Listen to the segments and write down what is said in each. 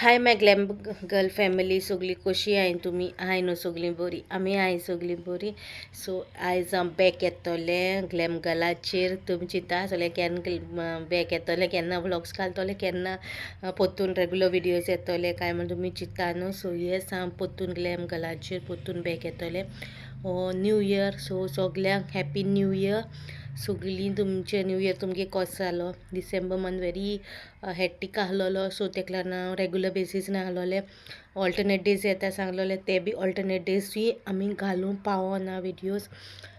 Hi my glam girl family सगळी कशी आहे तुम्ही हाय न्हू सगळीं बरी आमी हाय सगळीं बरी. सो आयज हांव बॅक येतोले ग्लॅम गर्लाचेर. तुमी चिंता आसतले केन्ना बॅक येतोले, केन्ना व्लॉग्स घालतले, केन्ना परतून रेगुलर विडियोज येतले काय म्हण तुमी चिंता न्हू. सो येस हांव परतून ग्लॅम गर्लाचेर परतून बॅक येतले. न्यू इयर, सो सगल्यांक हॅपी न्यू इयर. सगळीं तुमचे न्यू इयर तुमगे कसो जालो. डिसेंबर मंथ व्हेरी हॅक्टीक आहलोलो, सो तेका लागून हांव रेगुलर बेसीस ना आहलोले. ऑल्टरनेट डेज येता सांगलोले ते बी ऑल्टरनेट डेजूय आमी घालूंक पावना विडियोज.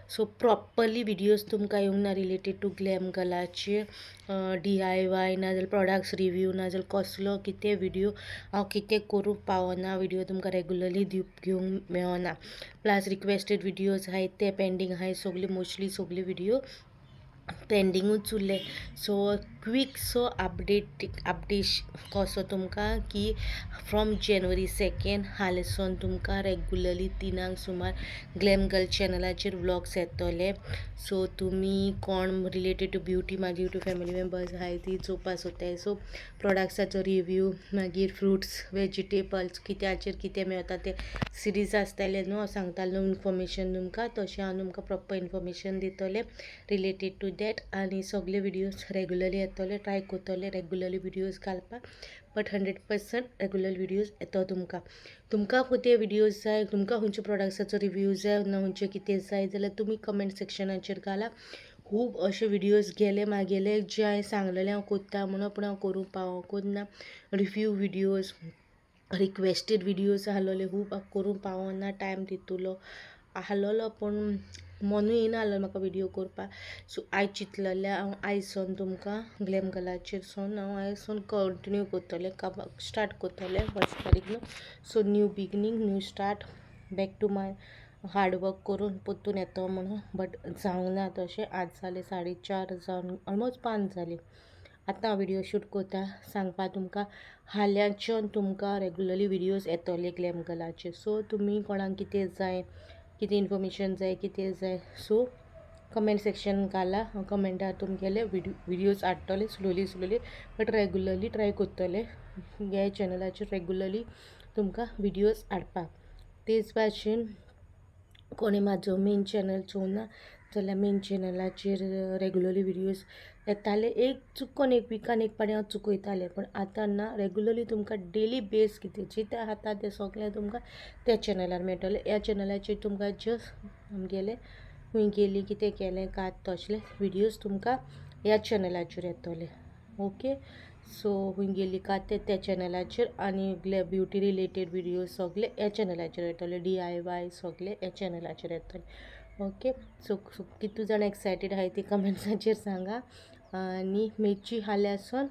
सो प्रॉपरली विडियोज तुमकां येवंक ना रिलेटेड टू ग्लॅम गर्लाचे. DIY नाजाल्यार प्रोडक्ट्स रिव्यू नाजाल्यार कसलो कितें विडियो हांव कितें करूंक पावना. विडियो तुमकां रेगुलरली घेवंक मेळना. प्लस रिक्वेस्टेड विडियोज आहाय ते पेंडींग आहाय सगळे, मोस्टली सगळे विडियो पेंडींगूच उरले. सो क्वीक सो अपडेशन कसो तुमकां की फ्रॉम January 2 हालींसून तुमकां रेगुलरली 3 सुमार ग्लॅम गर्ल चॅनलाचेर व्लॉग्स येतले. सो तुमी कोण रिलेटेड टू ब्युटी म्हाजी यूट्यूब फॅमिली मेंबर्स आहाय ती चोवपा सोदताय. सो प्रोडक्ट्साचो रिव्यू मागीर फ्रुट्स वेजिटेबल्स कित्याचेर कितें मेळटा ते सिरीज आसतले न्हू. हांव सांगतालें न्हू इन्फॉर्मेशन तुमकां, तशें हांव तुमकां प्रॉपर इन्फॉर्मेशन दितलें रिलेटेड टू दॅट. आनी सगळे विडियोज रेगुलरली येतले. ट्राय करतले रेगुलरली विडियोज घालपाक, बट 100% रेगुलर विडियोज येतो तुमकां. तुमकां खंयचे विडियोज जाय, तुमकां खंयच्या प्रोडक्ट्साचो रिव्यू जाय ना खंयचें कितें जाय जाल्यार तुमी कमेंट सेक्शनाचेर घाला. खूब अशे विडियोज गेले म्हागेले जे हांवें सांगलेले हांव करता म्हणून, पूण हांव करूंक पावना. रिव्यू विडियोज, रिक्वेस्टेड विडियोज आहलोले खूब, हांव करूंक पावना. टायम तितूलो आहलोलो पूण मनूय येना आहलोलें म्हाका विडियो करपाक. सो आयज चिंतलेलें हांव आयजसून तुमकां ग्लॅम गर्लाचेर सून हांव आयजसून कंटिन्यू करतलें, स्टार्ट करतलें 1 तारीख न्हू. So new beginning, new start, back to my hard work करून परतून येतो म्हणून. बट जावंक ना तशें. आज जाले 4:30 जावन ऑलमोस्ट 5 जालीं. आतां हांव विडियो शूट करता सांगपा तुमकां. हाल्यांच्यान तुमकां रेगुलरली विडियोज येतले ग्लॅम गर्लाचेर. सो तुमी कोणाक कितें जाय, कितें इन्फॉर्मेशन जाय, कितें जाय, सो कमेंट सेक्शन घाला. हांव कमेंटार तुमगेले विडियोज हाडटलें स्लोली, बट रेगुलरली ट्राय करतलें ह्या चॅनलाचेर रेगुलरली तुमकां विडियोज हाडपाक. तेच भाशेन कोणी म्हाजो मेन चॅनल चोवना जाल्यार मेन चॅनलाचेर रेगुलरली विडियोज येताले. चुकून एक विकान एक पाटी हांव चुकयतालें, पण आतां ना. रेगुलरली तुमकां डेली बेस कितें जें आतां तें सगळें तुमकां त्या चॅनलार मेळटलें. ह्या चॅनलाचेर तुमकां जस्ट आमगेलें खंय गेलीं, कितें केलें काय तसले विडियोज तुमकां ह्या चॅनलाचेर येतले. ओके, सो खंय गेलीं काय ते त्या चॅनलाचेर. आनी ब्युटी रिलेटेड विडियोज सगळे ह्या चॅनलाचेर येतले. DIY सगळे ह्या चॅनलाचेर येतले. ओके, सो कितू जाण एक्सायटेड आहाय ती कमेंट्साचेर सांगा. आनी मेची हाल्यासून,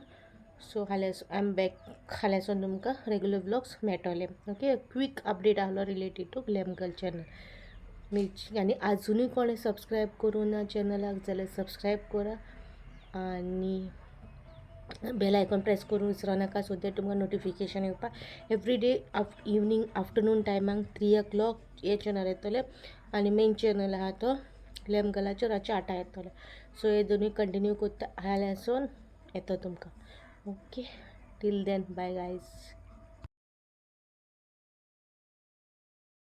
सो हाल्यासून आय एम बॅक. हाल्यासून तुमकां रेगुलर व्लॉग्स मेळटले. ओके, क्वीक अपडेट आहलो related to glam girl channel मेची. आनी आजुनूय कोणें सबस्क्रायब करूं ना चॅनलाक जाल्यार सबस्क्रायब करा आनी बेल आयकॉन प्रेस करूंक विसरो नाका, सो दॅट तुमकां नोटिफिकेशन येवपाक. एवरीडे इवनिंग आफ्टरनून टायमाक 3 o'clock हे चॅनल येतले. आनी मेन चॅनल आहा तो ग्लॅम गर्लाचो रातचे 8 येतले. सो हे दोनूय कंटिन्यू करता हाल्यासून येतो तुमकां. Okay, till then bye guys.